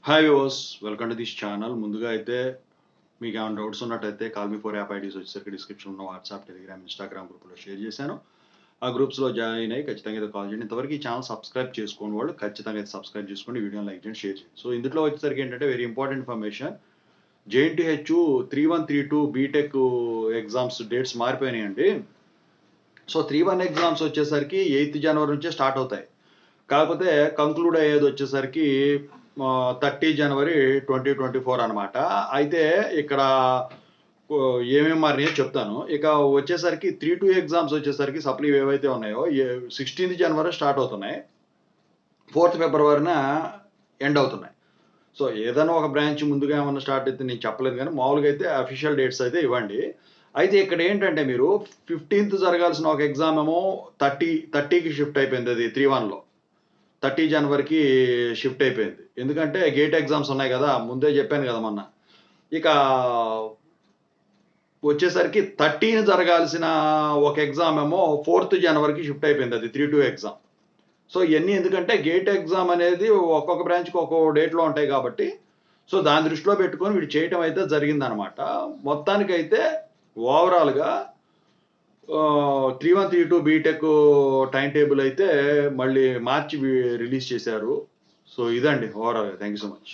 Hi viewers, welcome to this channel. ముందుగా అయితే మీకు ఏమైనా డౌట్స్ ఉన్నట్టయితే call me four app IDs వచ్చేసరికి డిస్క్రిప్షన్లో వాట్సాప్, టెలిగ్రామ్, ఇన్స్టాగ్రామ్ గ్రూప్లో షేర్ చేశాను. ఆ గ్రూప్స్లో జాయిన్ అయ్యి ఖచ్చితంగా అయితే కాల్ చేయండి. ఇంతవరకు ఈ ఛానల్ సబ్స్క్రైబ్ చేసుకోండి వాళ్ళు ఖచ్చితంగా అయితే సబ్స్క్రైబ్ చేసుకోండి, వీడియోని లైక్ చేయండి, షేర్ చేయండి. సో ఇందులో వచ్చేసరికి ఏంటంటే very important information. JNTH 3132 B Tech exams dates మారిపోయినాయండి. సో 31 ఎగ్జామ్స్ వచ్చేసరికి 8th జనవరి నుంచే స్టార్ట్ అవుతాయి. కాకపోతే కంక్లూడ్ అయ్యేది వచ్చేసరికి 30 జనవరి 2024 అనమాట. అయితే ఇక్కడ ఏమేమి మారినాయో చెప్తాను. ఇక వచ్చేసరికి 3-2 ఎగ్జామ్స్ వచ్చేసరికి సప్లీ ఏవైతే ఉన్నాయో 16th జనవరి స్టార్ట్ అవుతున్నాయి. 4th ఫిబ్రవరిన ఎండ్ అవుతున్నాయి. సో ఏదైనా ఒక బ్రాంచ్ ముందుగా ఏమన్నా స్టార్ట్ అయితే నేను చెప్పలేదు, కానీ మామూలుగా అయితే అఫీషియల్ డేట్స్ అయితే ఇవ్వండి. అయితే ఇక్కడ ఏంటంటే మీరు 15th జరగాల్సిన ఒక ఎగ్జామ్ ఏమో 30కి షిఫ్ట్ అయిపోయింది. అది 31లో 30 జనవరికి షిఫ్ట్ అయిపోయింది. ఎందుకంటే గేట్ ఎగ్జామ్స్ ఉన్నాయి కదా, ముందే చెప్పాను కదా మొన్న. ఇక వచ్చేసరికి 30న జరగాల్సిన ఒక ఎగ్జామ్ ఏమో 4th జనవరికి షిఫ్ట్ అయిపోయింది. అది 3-2 ఎగ్జామ్. సో ఇవన్నీ ఎందుకంటే గేట్ ఎగ్జామ్ అనేది ఒక్కొక్క బ్రాంచ్కి ఒక్కొక్క డేట్లో ఉంటాయి కాబట్టి, సో దాన్ని దృష్టిలో పెట్టుకొని వీడు చేయటం అయితే జరిగిందనమాట. మొత్తానికైతే ఓవరాల్గా 3132 బీటెక్ టైం టేబుల్ అయితే మళ్ళీ మార్చి రిలీజ్ చేశారు. సో ఇదండి ఓవరాల్గా. Thank you so much.